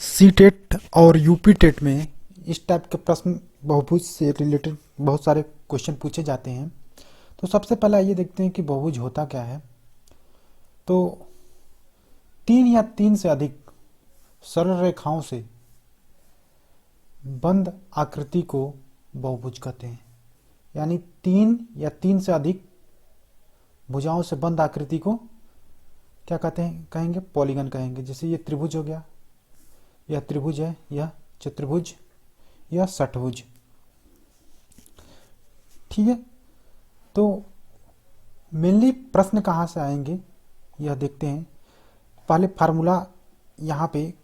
C TET और UP TET में इस टाइप के प्रश्न बहुभुज से रिलेटेड बहुत सारे क्वेश्चन पूछे जाते हैं। तो सबसे पहले आइए देखते हैं कि बहुभुज होता क्या है। तो तीन या तीन से अधिक सरल रेखाओं से बंद आकृति को बहुभुज कहते हैं। यानी तीन या तीन से अधिक भुजाओं से बंद आकृति को क्या कहते हैं, कहेंगे पॉलीगन कहेंगे। जैसे ये त्रिभुज हो गया, यह त्रिभुज है, यह चतुर्भुज, यह षटभुज। ठीक है, तो मेनली प्रश्न कहाँ से आएंगे यह देखते हैं। पहले फार्मूला यहाँ पे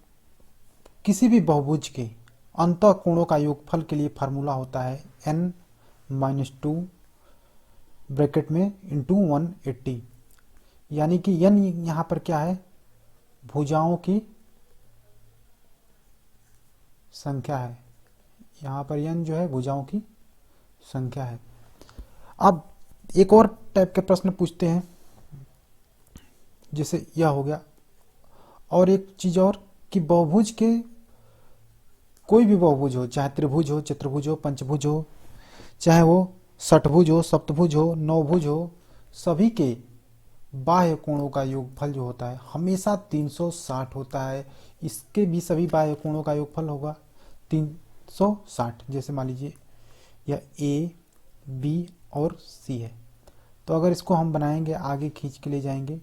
किसी भी बहुभुज के अंतः कोणों का योगफल के लिए फार्मूला होता है n-2 ब्रैकेट में इंटू 180। यानी कि n यहाँ पर क्या है, भुजाओं की संख्या है। यहाँ पर n जो है भुजाओं की संख्या है। अब एक और टाइप के प्रश्न पूछते हैं, जैसे यह हो गया। और एक चीज और कि बहुभुज के कोई भी बहुभुज हो, चाहे त्रिभुज हो, चतुर्भुज हो, पंचभुज हो, चाहे वो षटभुज हो, सप्तभुज हो, नवभुज हो, सभी के बाह्य कोणों का योगफल जो होता है हमेशा 360 होता है। इसके भी सभी बाह्य कोणों का योगफल होगा 360। जैसे मान लीजिए यह ए, बी और सी है। तो अगर इसको हम बनाएंगे, आगे खींच के ले जाएंगे,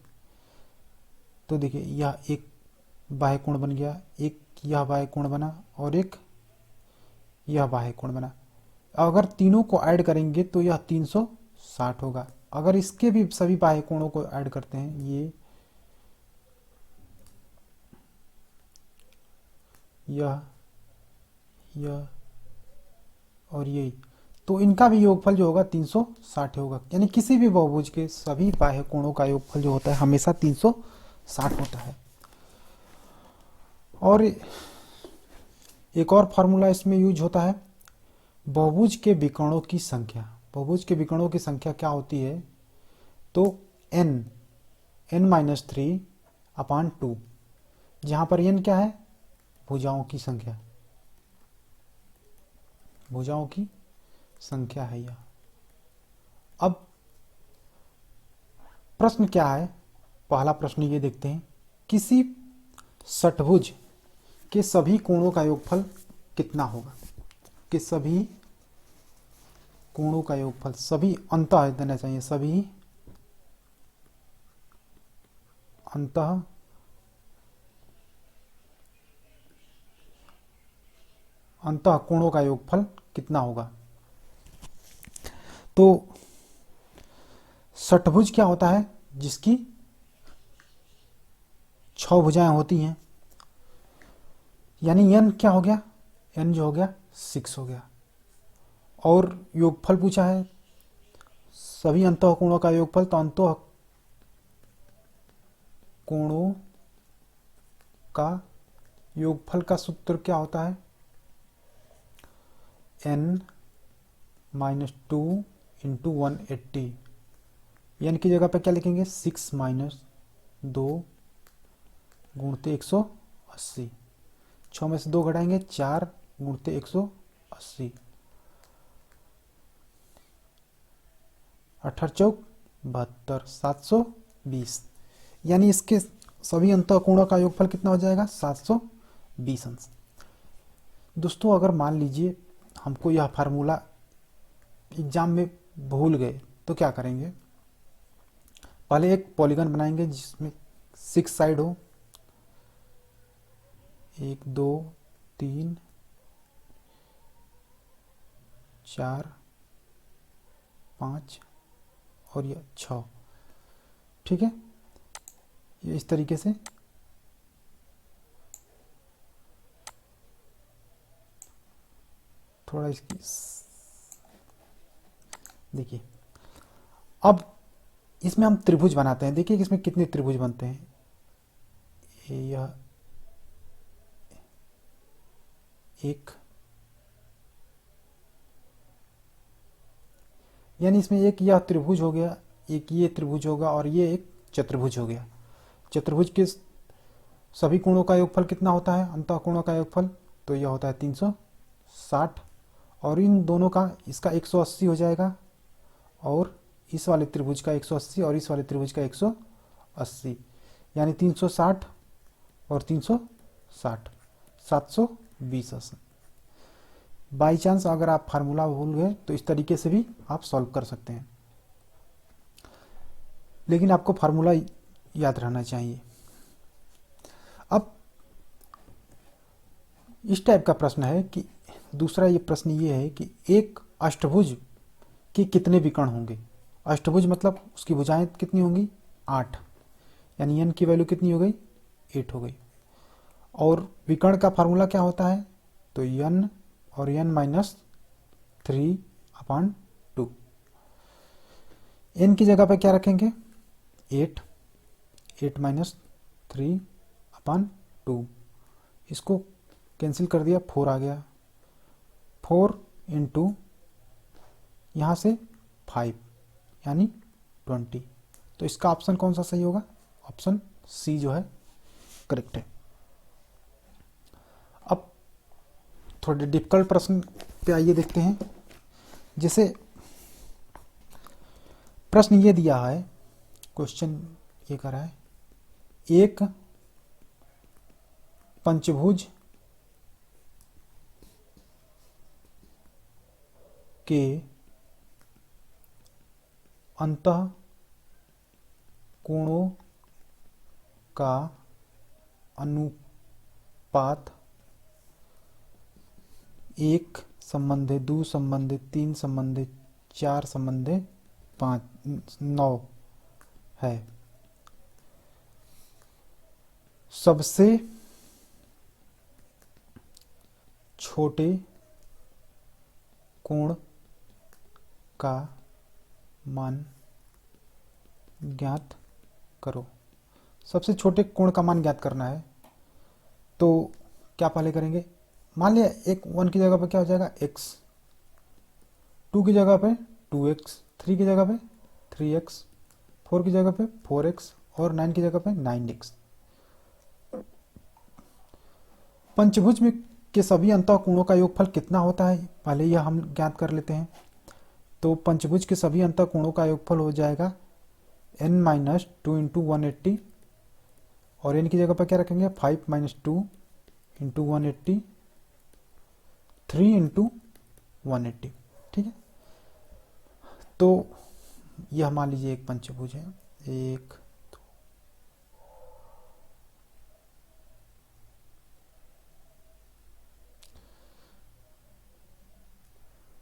तो देखिए यह एक बाह्य कोण बन गया, एक यह बाह्य कोण बना और एक यह बाह्य कोण बना। अगर तीनों को ऐड करेंगे तो यह 360 होगा। अगर इसके भी सभी बाह्य कोणों को ऐड करते हैं, यह और ये, तो इनका भी योगफल जो होगा 360 होगा। यानी किसी भी बहुभुज के सभी बाह्य कोणों का योगफल जो होता है हमेशा 360 होता है। और एक और फार्मूला इसमें यूज होता है, बहुभुज के विकर्णों की संख्या। बहुभुज के विकर्णों की संख्या क्या होती है, तो n-3/2, जहां पर n क्या है, भुजाओं की संख्या, भुजाओं की संख्या है यह। अब प्रश्न क्या है, पहला प्रश्न ये देखते हैं, किसी षटभुज के सभी कोणों का योगफल कितना होगा। कि सभी कोणों का योगफल, सभी अंतः देना चाहिए, सभी अंतः कोणों का योगफल कितना होगा। तो षटभुज क्या होता है, जिसकी 6 भुजाएं होती हैं। यानी n क्या हो गया, n जो हो गया 6 हो गया। और योगफल पूछा है सभी अंतः कोणों का योगफल, तो अंतः कोणों का योगफल का सूत्र क्या होता है, n-2 इंटू 180। n की जगह पर क्या लिखेंगे, 6-2 गुणते 180। 6 में से 2 घटाएंगे, 4 गुणते 180। 8-4 72, 720। यानी इसके सभी अंतः कोणों का योगफल कितना हो जाएगा, 720 अंश। दोस्तों अगर मान लीजिए हमको यह फार्मूला एग्जाम में भूल गए तो क्या करेंगे, पहले एक पॉलीगन बनाएंगे जिसमें 6 साइड हो, 1 2 3 4 5 और यह 6। ठीक है, ये इस तरीके से थोड़ा इसकी देखिए। अब इसमें हम त्रिभुज बनाते हैं। देखिए कि इसमें कितने त्रिभुज बनते हैं। यह एक, यानी इसमें एक यह त्रिभुज हो गया, एक ये त्रिभुज होगा और ये एक चतुर्भुज हो गया। चतुर्भुज के सभी कोणों का योगफल कितना होता है, अंतः कोणों का योगफल, तो यह होता है 360, और इन दोनों का इसका 180 हो जाएगा, और इस वाले त्रिभुज का 180 और इस वाले त्रिभुज का 180, यानी 360 और 360, 720। बाई चांस अगर आप फार्मूला भूल गए तो इस तरीके से भी आप सॉल्व कर सकते हैं, लेकिन आपको फार्मूला याद रहना चाहिए। अब इस टाइप का प्रश्न है कि दूसरा ये प्रश्न ये है कि एक अष्टभुज के कितने विकर्ण होंगे। अष्टभुज मतलब उसकी भुजाएं कितनी होंगी, 8, यानी n की वैल्यू कितनी हो गई, 8 हो गई। और विकर्ण का फार्मूला क्या होता है, तो n और n - 3/2। n की जगह पर क्या रखेंगे, 8, 8 - 3/2, इसको कैंसिल कर दिया, 4 आ गया, 4 इंटू यहाँ से 5 यानी 20। तो इसका ऑप्शन कौन सा सही होगा, ऑप्शन सी जो है करेक्ट है। अब थोड़े डिफिकल्ट प्रश्न पे आइए देखते हैं। जैसे प्रश्न ये दिया है, क्वेश्चन ये कर रहा है, एक पंचभुज के अंतः कोणों का अनुपात 1 संबंधित 2 संबंधित 3 संबंधित 4 संबंधित 9 है। सबसे छोटे कोण का मान ज्ञात करो। सबसे छोटे कोण का मान ज्ञात करना है, तो क्या पहले करेंगे, मान लिया एक 1 की जगह पे क्या हो जाएगा x, 2 की जगह पे 2x, 3 की जगह पे 3x, 4 की जगह पे 4x और 9 की जगह पे 9x। पंचभुज में के सभी अंतः कोणों का योगफल कितना होता है, पहले यह हम ज्ञात कर लेते हैं। तो पंचभुज के सभी अंतः कोणों का योगफल हो जाएगा n - 2 इंटू 180, और n की जगह पर क्या रखेंगे, 5 - 2 इंटू 180, 3 इंटू 180। ठीक है, तो यह मान लीजिए एक पंचभुज है, एक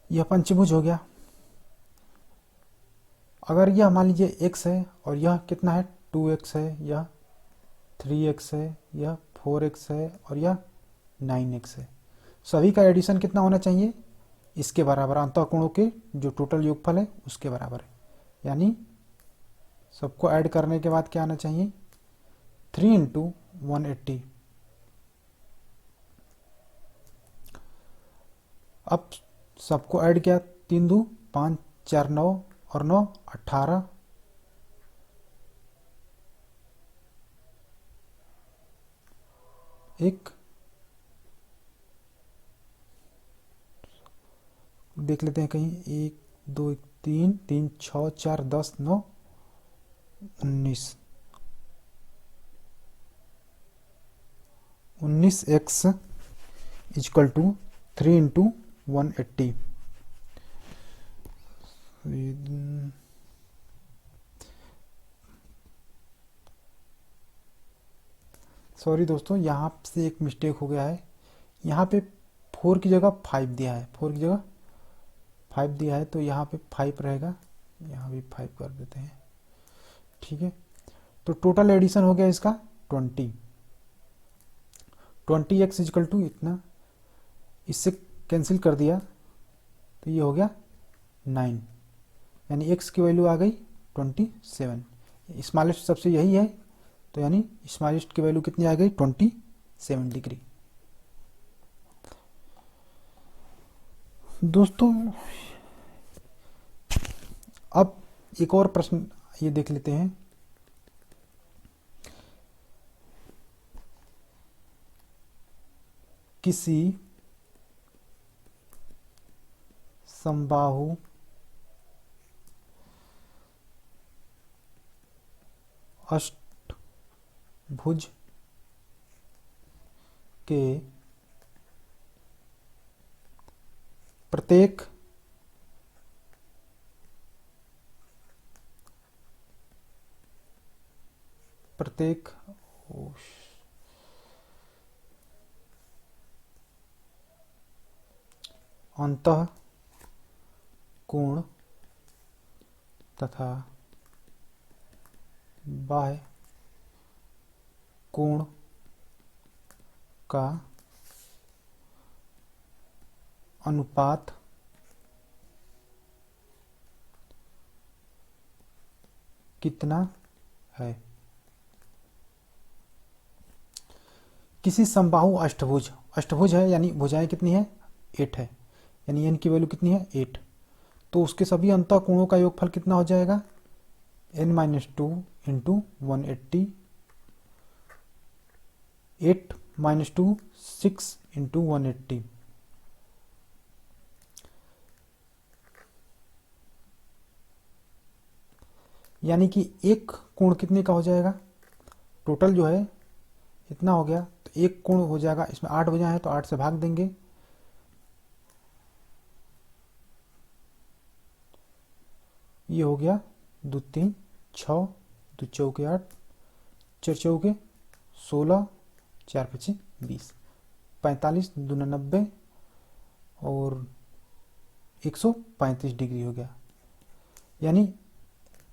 यह पंचभुज हो गया। अगर यह मान लीजिए x है और यह कितना है, 2x है, यह 3x है, यह 4x है और यह 9x है, सभी का एडिशन कितना होना चाहिए, इसके बराबर, अंतः कोणों के जो टोटल योगफल है उसके बराबर है, यानी सबको ऐड करने के बाद क्या आना चाहिए, 3 इंटू 180। अब सबको ऐड किया, 3 2 5 4 9 और 9 18, एक देख लेते हैं कहीं, 1 2 3 3 6 4 10 9 19, 19x equal to 3 into 180। Sorry दोस्तों, यहाँ से एक मिस्टेक हो गया है, यहाँ पे 4 की जगह 5 दिया है, 4 की जगह 5 दिया है, तो यहाँ पे 5 रहेगा, यहाँ भी 5 कर देते हैं। ठीक है, तो टोटल एडिशन हो गया इसका 20, 20x इक्वल टू इतना, इससे कैंसिल कर दिया तो ये हो गया 9, यानी x की वैल्यू आ गई 27। स्मॉलेस्ट सबसे यही है, तो यानी स्मॉलेस्ट की वैल्यू कितनी आ गई, 27 डिग्री। दोस्तों अब एक और प्रश्न ये देख लेते हैं। किसी समबाहु अष्टभुज के प्रत्येक अंतः कोण तथा बाह्य कोण का अनुपात कितना है। किसी समबाहु अष्टभुज, अष्टभुज है यानी भुजाएं कितनी है 8 है, यानी n की वैल्यू कितनी है 8, तो उसके सभी अंतः कोणों का योगफल कितना हो जाएगा n-2 इंटू 180, 8 - 2 6 इंटू 180, यानी कि एक कोण कितने का हो जाएगा, टोटल जो है इतना हो गया, तो एक कोण हो जाएगा, इसमें 8 भुजाएं हैं तो 8 से भाग देंगे, ये हो गया 2 3 6, 2 चौके 8, 4 चौके 16, 4 पचे 20, 45 दूना 90 और 135 डिग्री हो गया, यानी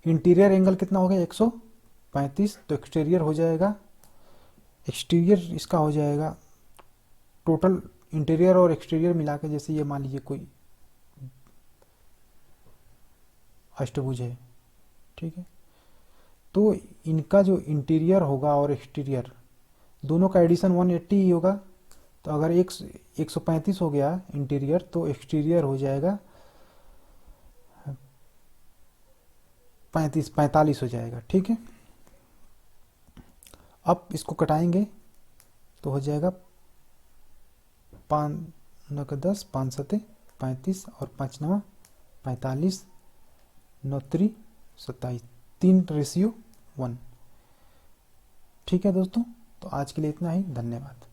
इंटीरियर एंगल कितना हो गया 135, तो एक्सटीरियर हो जाएगा, एक्सटीरियर इसका हो जाएगा टोटल इंटीरियर और एक्सटीरियर मिला के, जैसे ये मान लीजिए कोई अष्टभुज है, ठीक है, तो इनका जो इंटीरियर होगा और एक्सटीरियर दोनों का एडिशन 180 ही होगा, तो अगर 135 हो गया इंटीरियर तो एक्सटीरियर हो जाएगा 45 हो जाएगा, ठीक है। अब इसको कटाएंगे तो हो जाएगा 5 9 का 10, 5 7 35 और 5 9 45, 9 3 27, 3:1, ठीक है दोस्तों। तो आज के लिए इतना ही, धन्यवाद।